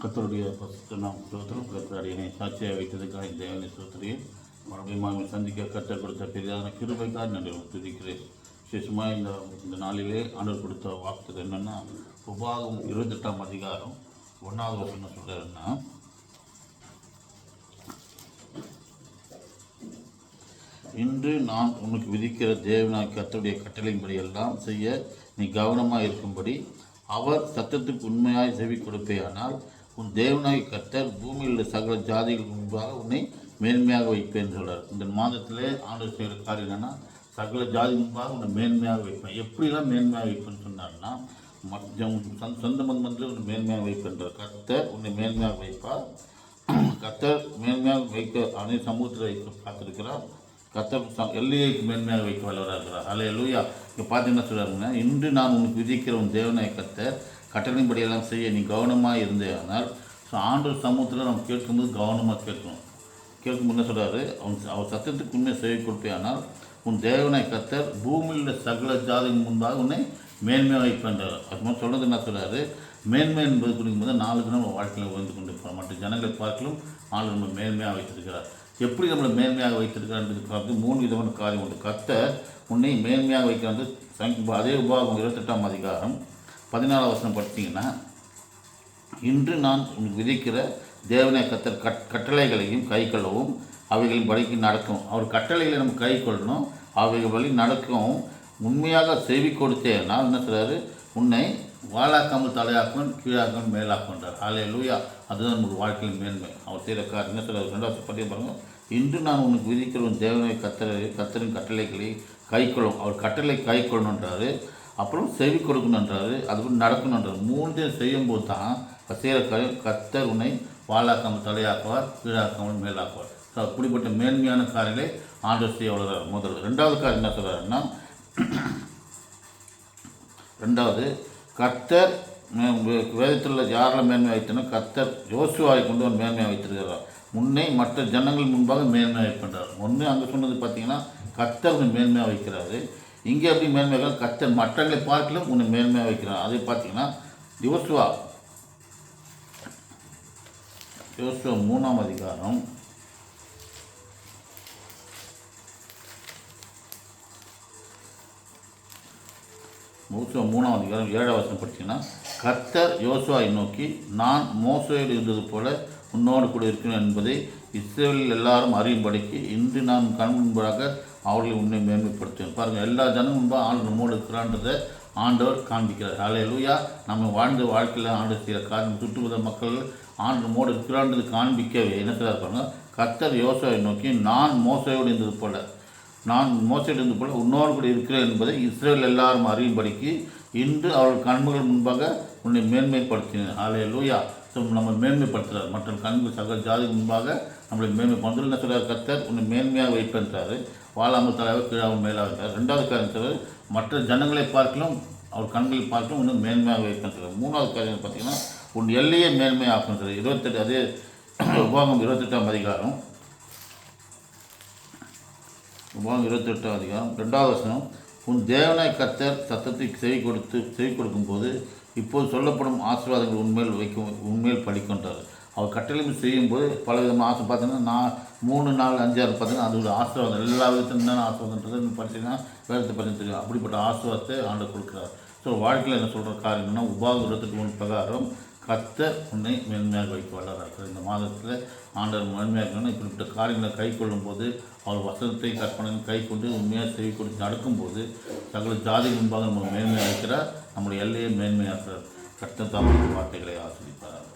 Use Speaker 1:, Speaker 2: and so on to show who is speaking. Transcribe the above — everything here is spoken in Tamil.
Speaker 1: கர்த்தருடைய பரிசுத்த நாமம் ஸ்தோத்திரம். கர்த்தருடைய என்னை சாட்சியாக வைத்ததுக்காக இந்த தேவனை ஸ்தோத்திரியை மறுபடியும் சந்திக்க கர்த்தர் கொடுத்த பெரிதான கிருபைக்காக நன்றி துதிக்கிறேன். விசேஷமாக இந்த நாளிலே ஆண்டவர் கொடுத்த வாக்குறது என்னென்னா, உபாகம் 28ஆம் அதிகாரம் 1வது வசனம் சொல்கிறாருன்னா, இன்று நான் உனக்கு விதிக்கிற தேவனாய் கர்த்தருடைய கட்டளையின்படி எல்லாம் செய்ய நீ கவனமாக இருக்கும்படி அவர் சத்தத்துக்கு உண்மையாய் செவி கொடுப்பேயானால் உன் தேவனாய் கர்த்தர் பூமியில் உள்ள சகல ஜாதிகளுக்கு முன்பாக உன்னை மேன்மையாக வைப்பேன்னு சொல்கிறார். இந்த மாதத்திலே ஆண்டவர் செய்கிற காரியம் என்னென்னா, சகல ஜாதி முன்பாக உன்னை மேன்மையாக வைப்பேன். எப்படிலாம் மேன்மையாக வைப்பேன்னு சொன்னார்னா, சொந்த மந்தில் உன்னை மேன்மையாக வைப்பேன்றார். கர்த்தர் உன்னை மேன்மையாக வைப்பார். கர்த்தர் மேன்மையாக வைக்க அனைத்து சமூகத்தில் வைக்க பார்த்துருக்கிறார். கர்த்தர் எல்லையைக்கு மேன்மையாக வைக்க வல்லவராக இருக்கிறார். அல்லேலூயா. இங்கே பார்த்தீங்கன்னா சொல்கிறாருங்க, இன்று நான் உனக்கு விதிக்கிற உன் தேவனாய் கர்த்தர் கட்டளைப்படியெல்லாம் செய்ய நீ கவனமாக இருந்தே. ஆனால் ஆண்டவர் சமூகத்தில் நம்ம கேட்கும்போது கவனமாக கேட்கணும். கேட்கும்போது என்ன சொல்கிறாரு, அவர் சத்தத்துக்கு உண்மை செய்ய கொடுப்பே. ஆனால் உன் தேவனாய் கர்த்தர் பூமியில் உள்ள சகல ஜாதியின் முன்பாக உன்னை மேன்மையாக வைப்பேன்றார். அது மாதிரி சொல்கிறது என்ன சொல்கிறாரு, மேன்மை என்பது குறிக்கும்போது நாளுக்கு நம்ம வாழ்க்கையில் உயர்ந்து கொண்டு இருப்போம். மற்ற ஜனங்களை பார்க்கலும் ஆள் நம்ம மேன்மையாக வைத்திருக்கிறார். எப்படி நம்மளை மேன்மையாக வைத்திருக்கிறான்றது 3 விதமான காரியம் உண்டு. கர்த்தர் உன்னை மேன்மையாக வைக்கிறது. அதே உபாகம் 28ஆம் அதிகாரம் 14வது வசனம் படித்தீங்கன்னா, இன்று நான் உனக்கு விதிக்கிற தேவனாய் கர்த்தர் கட்டளைகளையும் கை கொள்ளவும் அவைகளின் படிக்கு நடக்கும். அவர் கட்டளைகளை நம்ம கை கொள்ளணும், அவைகள் வழி நடக்கும். உண்மையாக செவி கொடுத்தேனால் என்ன சொல்கிறாரு, உன்னை வாழாக்காமல் தலையாக்கணும், கீழாக்காமல் மேலாக்குன்றார். அல்லேலூயா. அதுதான் நமக்கு வாழ்க்கையில் மேன்மை. அவர் செய்கிற காரியம் என்ன சொல்கிறார், 2வது பற்றி பாருங்கள். இன்று நான் உனக்கு விதிக்கிற தேவனாய் கர்த்தரின் கட்டளைகளை கை கொள்ளும். அவர் கட்டளை கை கொள்ளணுன்றாரு, அப்புறம் செவி கொடுக்கணுன்றாரு, அதுபோல் நடக்கணுன்றார். 3 செய்யும்போது தான் செய்கிற காரியம் கர்த்தர் உன்னை வாழாக்காமல் தலையாக்குவார், கீழாக்காமல் மேலாக்குவார். ஸோ அப்படிப்பட்ட மேன்மையான காரியங்களை ஆண்டவர் செய்ய வளர்கிறார். முதல் 2வது காரியம் என்ன சொல்கிறாருன்னா, 2வது கர்த்தர் வேதத்தில் யாரெல்லாம் மேன்மை வைத்தனோ கர்த்தர் யோசுவாவை கொண்டு ஒரு மேன்மையாக வைத்திருக்கிறார். முன்னே மற்ற ஜனங்கள் முன்பாக மேன்மையாக வைக்கின்றார். ஒன்று அங்கே சொன்னது பார்த்தீங்கன்னா, கர்த்தர் உன்னை மேன்மையாக வைக்கிறாரு. இங்கே எப்படி மேன்மையாக கர்த்தர் மற்றவர்களை பார்க்கலும் உன்னை மேன்மையாக வைக்கிறார். அதை பார்த்தீங்கன்னா யோசுவா 3ஆம் அதிகாரம் 7வது வசனம் படித்தீங்கன்னா, கர்த்தர் யோசுவாவை நோக்கி, நான் மோசேயோடு இருந்தது போல உன்னோடு கூட இருக்கிறேன் என்பதை இஸ்ரவேலில் எல்லாரும் அறியும்படிக்கு இன்று நான் கண் முன்பாக அவர்களை உன்னை மேன்மைப்படுத்துவேன். பாருங்கள், எல்லா ஜனம் முன்பாக ஆள் நம்மோடு இருக்கிறான்றதை ஆண்டவர் காண்பிக்கிறார். அல்லேலூயா. நம்ம வாழ்ந்த வாழ்க்கையில் ஆண்டவர் செய்கிற காரணம் சுற்றுப்புற மக்கள் ஆண்டு நம்மோடு இருக்கிறான்றது காண்பிக்கவே என்ன செய்கிறார் பாருங்கள், கர்த்தர் யோசுவாவை நோக்கி, நான் மோசேயோடு இருந்தது போல உன்னோடு கூட இருக்கிறேன் என்பதை இஸ்ரவேல் எல்லாரும் அறியும்படிக்கு இன்று அவர்கள் கண்கள் முன்பாக உன்னை மேன்மைப்படுத்தினேன். அல்லேலூயா. நம்ம மேன்மைப்படுத்துகிறார். மற்ற கண்கள் சகல ஜாதிக்கு முன்பாக நம்மளை மேன்மைப்படுத்த என்ன சொல்கிறார், கர்த்தர் உன்னை மேன்மையாக வைப்பேன்றாரு, வாழாமல் தலைவர் கீழாமல் மேலாகிறார். 2வது காரியம் சொல்கிறார், மற்ற ஜனங்களை பார்க்கலும் அவர் கண்களை பார்க்கலும் இன்னும் மேன்மையாக வைப்பேன்றார். 3வது காரியம் பார்த்தீங்கன்னா, உன் எல்லையை மேன்மையாக்குன்றார். 28 அதே உபாகம் 28ஆம் அதிகாரம் 2வது வசனம், உன் தேவனாய் கர்த்தர் சத்தத்துக்கு செவி கொடுக்கும்போது இப்போது சொல்லப்படும் ஆசீர்வாதங்கள் உண்மையில் படிக்கின்றார். அவர் கட்டளை செய்யும்போது பல விதமான பார்த்தீங்கன்னா, 3, 4, 5, 6 பார்த்தீங்கன்னா அதோட ஆசீர்வாதம் எல்லா விதத்திலும் என்னென்ன ஆசீர்வாதன்றது பார்த்தீங்கன்னா வேதத்தை பற்றி தெரியும். அப்படிப்பட்ட ஆசீர்வாதத்தை ஆண்டவர் கொடுக்குறார். ஸோ வாழ்க்கையில் என்ன சொல்கிற காரியம் என்னன்னா, உபாகம் 23 பிரகாரம் கர்த்தர் உன்னை மேன்மையாக வைக்க வளர்கிறார். இந்த மாதத்தில் ஆண்டவர் மேன்மையாக இருக்கணும்னா இப்படிப்பட்ட காரியங்களை கை கொள்ளும்போது, அவர் வசனத்தை கற்பனை கை கொண்டு உண்மையாக செவி கொடுத்து நடக்கும்போது சகல ஜாதி முன்பாக நம்ம மேன்மையாக இருக்கிறார். நம்முடைய எல்லையை மேன்மையாக்குறார். கர்த்தர் தாம் வார்த்தைகளை ஆசிரிப்பார்.